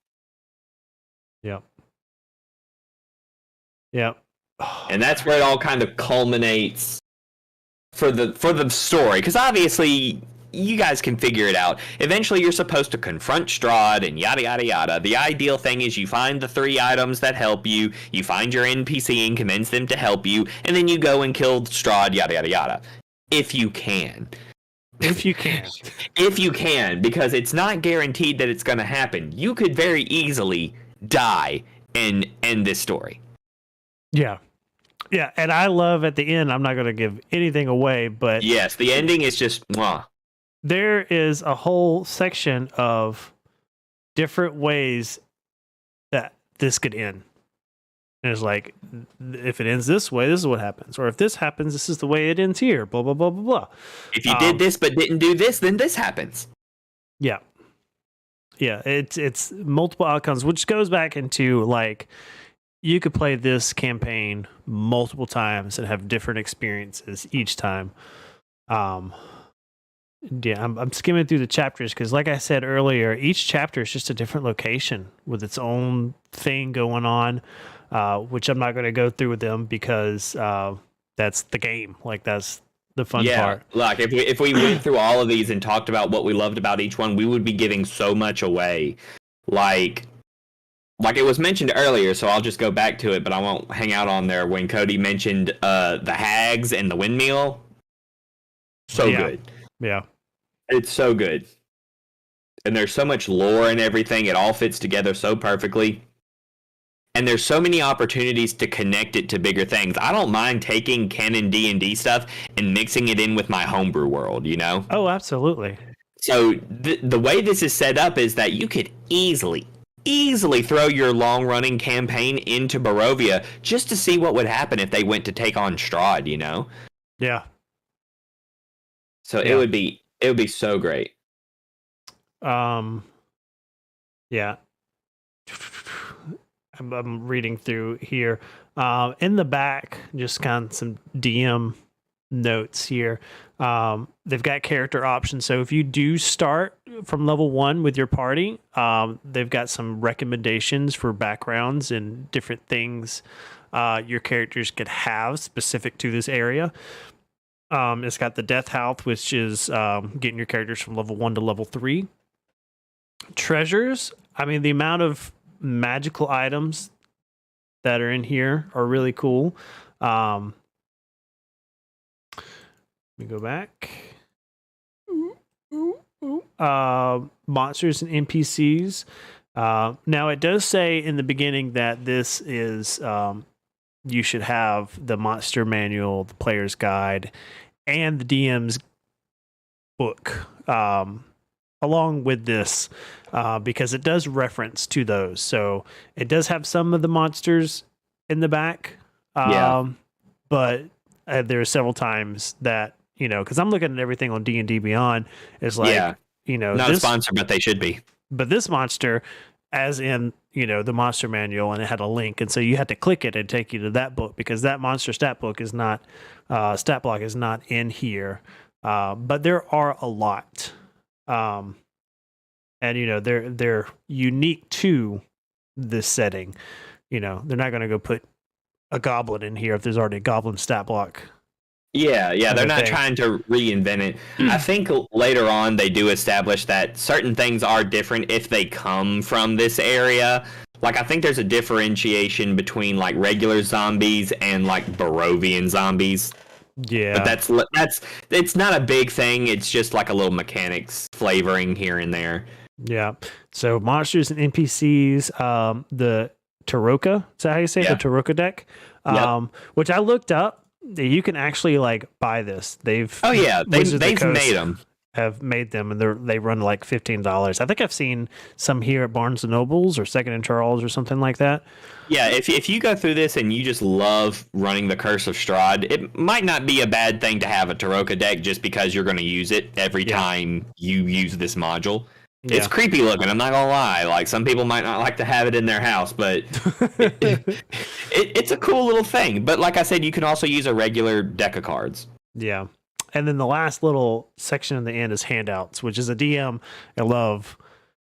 Yep. Yep. And that's where it all kind of culminates for the story, because obviously you guys can figure it out. Eventually you're supposed to confront STRAHD and yada yada yada. The ideal thing is you find the 3 items that help you, you find your NPC and convince them to help you, and then you go and kill STRAHD, yada yada yada. If you can. If you can. If you can, because it's not guaranteed that it's going to happen. You could very easily die and end this story. Yeah. Yeah, and I love at the end, I'm not going to give anything away, but yes, the ending is just mwah. There is a whole section of different ways that this could end. And it's like, if it ends this way, this is what happens. Or if this happens, this is the way it ends here. Blah, blah, blah, blah, blah. If you did this but didn't do this, then this happens. Yeah. Yeah, it's multiple outcomes, which goes back into, like, you could play this campaign multiple times and have different experiences each time. Yeah, I'm skimming through the chapters because, like I said earlier, each chapter is just a different location with its own thing going on, which I'm not going to go through with them because that's the game. Like, that's the fun part. Like, if we went through all of these and talked about what we loved about each one, we would be giving so much away. Like it was mentioned earlier, so I'll just go back to it, but I won't hang out on there when Cody mentioned the hags and the windmill. So good. Yeah. It's so good. And there's so much lore and everything. It all fits together so perfectly. And there's so many opportunities to connect it to bigger things. I don't mind taking canon D&D stuff and mixing it in with my homebrew world, you know? Oh, absolutely. So the way this is set up is that you could easily throw your long-running campaign into Barovia just to see what would happen if they went to take on STRAHD, you know? Yeah. So it would be so great. Yeah. I'm reading through here. In the back, just kind of some DM notes here. They've got character options. So if you do start from level 1 with your party. They've got some recommendations for backgrounds and different things your characters could have specific to this area. It's got the death health, which is getting your characters from level 1 to level 3. Treasures. I mean, the amount of magical items that are in here are really cool. Let me go back. Monsters and NPCs. Now, it does say in the beginning that this is you should have the monster manual, the player's guide, and the DM's book along with this because it does reference to those. So it does have some of the monsters in the back. But there are several times that, because I'm looking at everything on D&D Beyond, it's like, not a sponsor, but they should be. But this monster, as in, the monster manual, and it had a link. And so you had to click it and take you to that book because that monster stat block is not in here. But there are a lot. And, they're unique to this setting. They're not going to go put a goblin in here if there's already a goblin stat block. Yeah, they're not trying to reinvent it. I think later on they do establish that certain things are different if they come from this area. Like, I think there's a differentiation between, like, regular zombies and, like, Barovian zombies. Yeah. But it's not a big thing. It's just, like, a little mechanics flavoring here and there. Yeah. So, monsters and NPCs, the Taroka, is that how you say it? The Taroka deck? Which I looked up. You can actually buy this. They've made them. Have made them, and they run like $15. I think I've seen some here at Barnes and Nobles or Second and Charles or something like that. Yeah, if you go through this and you just love running the Curse of Strahd, it might not be a bad thing to have a Taroka deck just because you're going to use it every time you use this module. Yeah. It's creepy looking, I'm not gonna lie. Like, some people might not like to have it in their house, but it's a cool little thing. But like I said, you can also use a regular deck of cards. Yeah. And then the last little section in the end is handouts, which is a DM. I love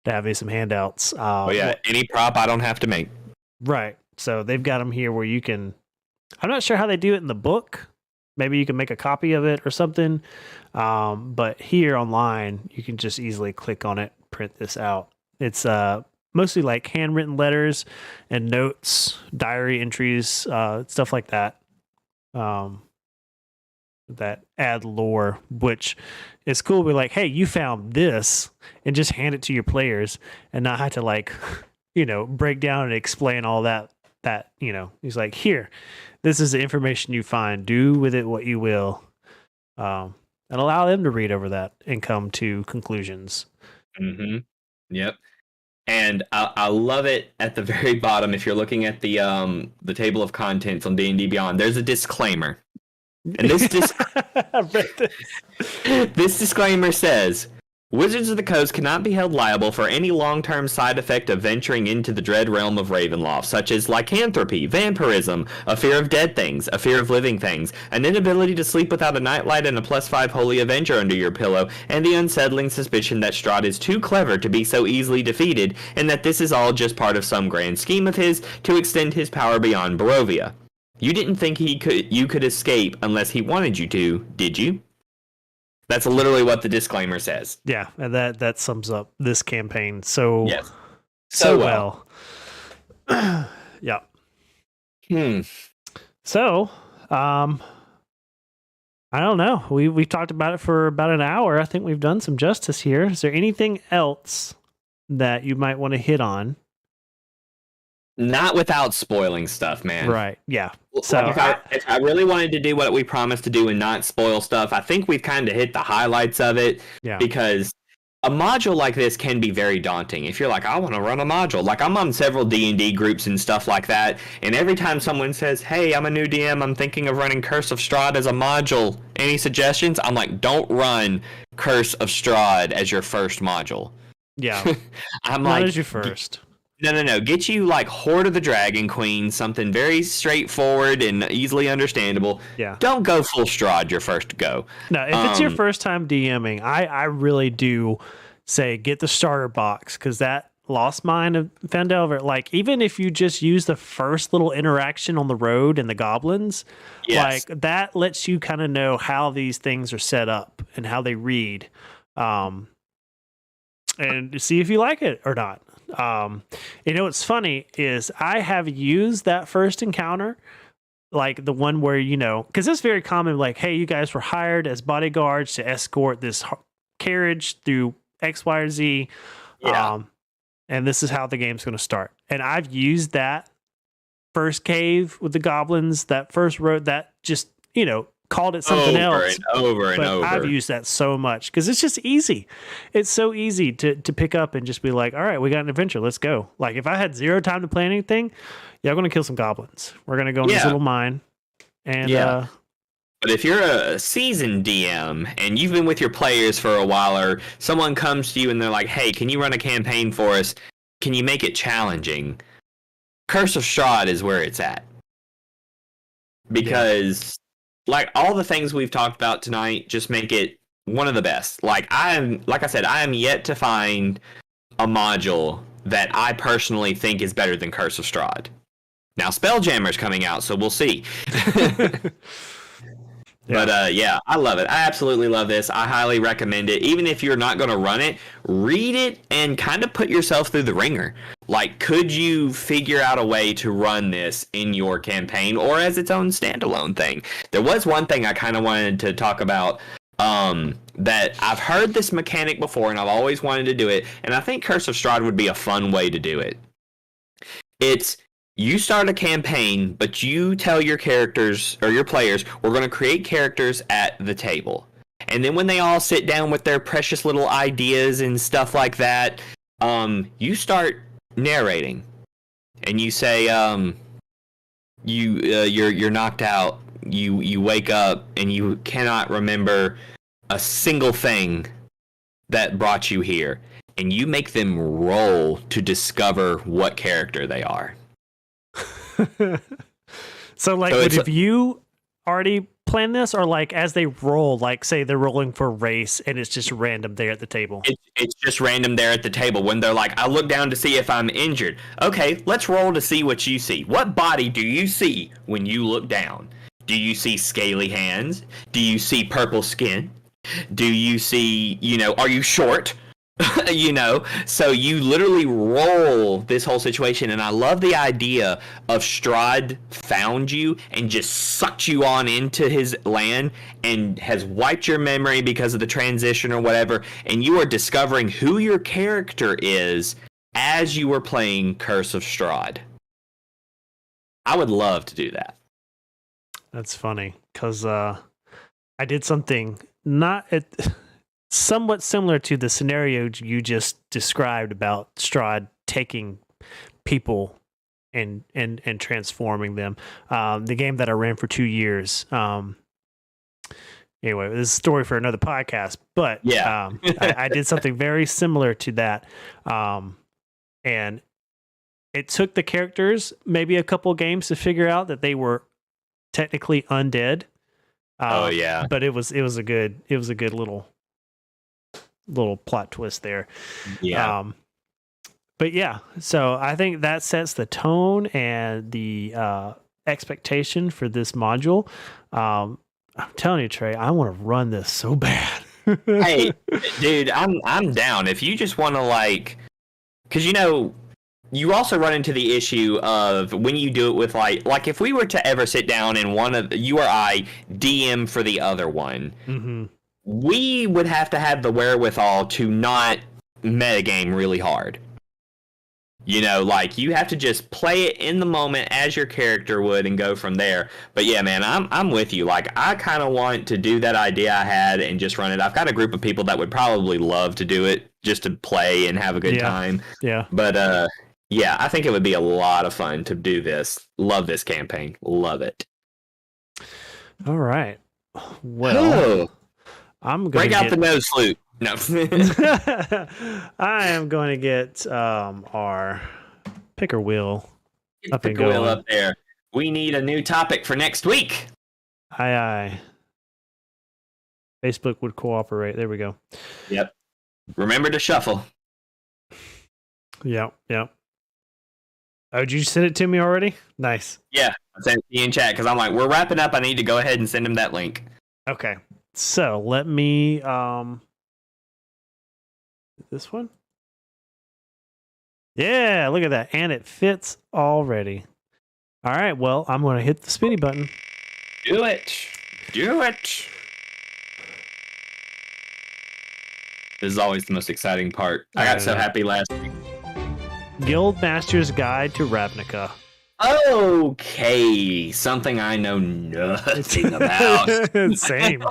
to have some handouts. Any prop I don't have to make. Right. So they've got them here where you can... I'm not sure how they do it in the book. Maybe you can make a copy of it or something. But here online, you can just easily click on it, print this out. It's mostly like handwritten letters and notes, diary entries, stuff like that. That add lore, which is cool. We're like, hey, you found this, and just hand it to your players and not have to break down and explain all that, he's like, here, this is the information you find, do with it what you will. And allow them to read over that and come to conclusions. Mm-hmm. Yep. And I love it at the very bottom. If you're looking at the table of contents on D&D Beyond, there's a disclaimer. And this disclaimer says, Wizards of the Coast cannot be held liable for any long-term side effect of venturing into the dread realm of Ravenloft, such as lycanthropy, vampirism, a fear of dead things, a fear of living things, an inability to sleep without a nightlight and a +5 Holy Avenger under your pillow, and the unsettling suspicion that Strahd is too clever to be so easily defeated, and that this is all just part of some grand scheme of his to extend his power beyond Barovia. You didn't think you could escape unless he wanted you to, did you? That's literally what the disclaimer says. Yeah, and that sums up this campaign so well. Yeah. So, I don't know. We've talked about it for about an hour. I think we've done some justice here. Is there anything else that you might want to hit on? Not without spoiling stuff, man. Right, yeah. So if I really wanted to do what we promised to do and not spoil stuff, I think we've kind of hit the highlights of it. Yeah. Because a module like this can be very daunting. If you're like, I want to run a module. Like, I'm on several D&D groups and stuff like that, and every time someone says, hey, I'm a new DM, I'm thinking of running Curse of Strahd as a module, any suggestions? I'm like, don't run Curse of Strahd as your first module. Yeah. I'm not like, as your first. No. Get you like Horde of the Dragon Queen, something very straightforward and easily understandable. Yeah. Don't go full Strahd your first go. No, if it's your first time DMing, I really do say get the starter box, because that Lost Mine of Phandelver, like even if you just use the first little interaction on the road and the goblins, Yes. like that lets you kind of know how these things are set up and how they read, and see if you like it or not. What's funny is I have used that first encounter, like the one where, because it's very common, like, hey, you guys were hired as bodyguards to escort this carriage through X, Y, or Z. Yeah. And this is how the game's going to start. And I've used that first cave with the goblins, that first road, that just, called it something else. Over and over. I've used that so much because it's just easy. It's so easy to pick up and just be like, all right, we got an adventure. Let's go. Like if I had zero time to play anything, I'm going to kill some goblins. We're going to go in this little mine. And but if you're a seasoned DM and you've been with your players for a while, or someone comes to you and they're like, hey, can you run a campaign for us? Can you make it challenging? Curse of Strahd is where it's at. Because like all the things we've talked about tonight just make it one of the best. Like I am yet to find a module that I personally think is better than Curse of Strahd. Now Spelljammer's coming out, so we'll see. But I love it. I absolutely love this. I highly recommend it. Even if you're not going to run it, read it and kind of put yourself through the ringer. Like, could you figure out a way to run this in your campaign or as its own standalone thing? There was one thing I kind of wanted to talk about, that I've heard this mechanic before and I've always wanted to do it, and I think Curse of Strahd would be a fun way to do it. It's you start a campaign, but you tell your characters or your players, we're going to create characters at the table. And then when they all sit down with their precious little ideas and stuff like that, you start narrating. And you say, you're knocked out. You wake up and you cannot remember a single thing that brought you here. And you make them roll to discover what character they are. So if you already plan this, or like as they roll, like say they're rolling for race and it's just random there at the table? It's just random there at the table when they're like, I look down to see if I'm injured. Okay, let's roll to see what you see. What body do you see when you look down? Do you see scaly hands? Do you see purple skin? Do you see, are you short? So you literally roll this whole situation, and I love the idea of Strahd found you and just sucked you on into his land and has wiped your memory because of the transition or whatever, and you are discovering who your character is as you were playing Curse of Strahd. I would love to do that. That's funny, because I did something somewhat similar to the scenario you just described about Strahd taking people and transforming them. The game that I ran for 2 years. Anyway, this is a story for another podcast, but I did something very similar to that. And it took the characters maybe a couple games to figure out that they were technically undead. But it was a good little plot twist there. But so I think that sets the tone and the expectation for this module. I'm telling you, Trey, I want to run this so bad. Hey, dude, I'm down. If you just want to because you also run into the issue of when you do it with like if we were to ever sit down and one of you or I DM for the other one, we would have to have the wherewithal to not metagame really hard. You have to just play it in the moment as your character would and go from there. But yeah, man, I'm with you. Like, I kind of want to do that idea I had and just run it. I've got a group of people that would probably love to do it just to play and have a good time. Yeah. But I think it would be a lot of fun to do this. Love this campaign. Love it. All right. Well, I'm going to break out the nose flute. No. I am going to get our picker wheel up and going. Picker wheel going. up there. We need a new topic for next week. Aye. Facebook would cooperate. There we go. Yep. Remember to shuffle. Yep. Oh, did you send it to me already? Nice. Yeah, I sent it to you in chat because I'm like, we're wrapping up. I need to go ahead and send him that link. Okay. So let me this one? Yeah, look at that. And it fits already. All right, well, I'm gonna hit the spinny button. Do it. Do it. This is always the most exciting part. I got so happy last week. Guildmaster's Guide to Ravnica. Okay, something I know nothing about. Same.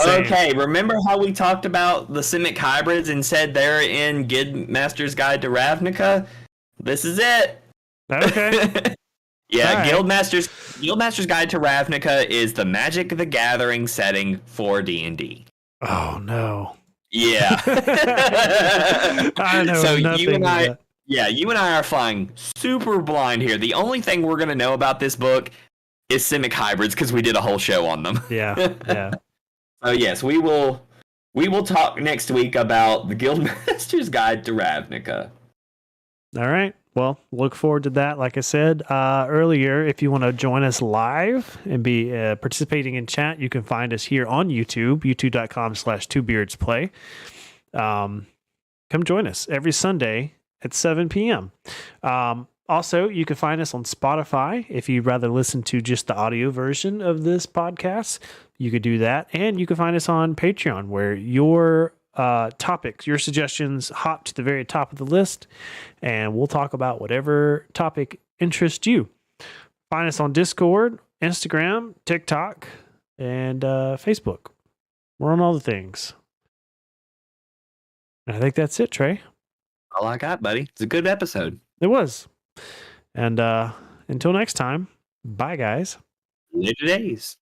Okay, remember how we talked about the Simic hybrids and said they're in Guildmaster's Guide to Ravnica? This is it. Okay. Yeah, right. Guildmaster's Guide to Ravnica is the Magic the Gathering setting for D&D. Oh no. Yeah. I know so nothing. you and I are flying super blind here. The only thing we're going to know about this book is Simic hybrids because we did a whole show on them. Yeah. So yes, we will talk next week about the Guildmaster's Guide to Ravnica. All right. Well, look forward to that. Like I said earlier, if you want to join us live and be participating in chat, you can find us here on YouTube, youtube.com/twobeardsplay. Come join us every Sunday at 7 p.m. Also, you can find us on Spotify. If you'd rather listen to just the audio version of this podcast, you could do that. And you can find us on Patreon, where your topics, your suggestions hop to the very top of the list, and we'll talk about whatever topic interests you. Find us on Discord, Instagram, TikTok, and Facebook. We're on all the things. And I think that's it, Trey. All I got, buddy. It's a good episode. It was. And until next time, bye, guys. Later days.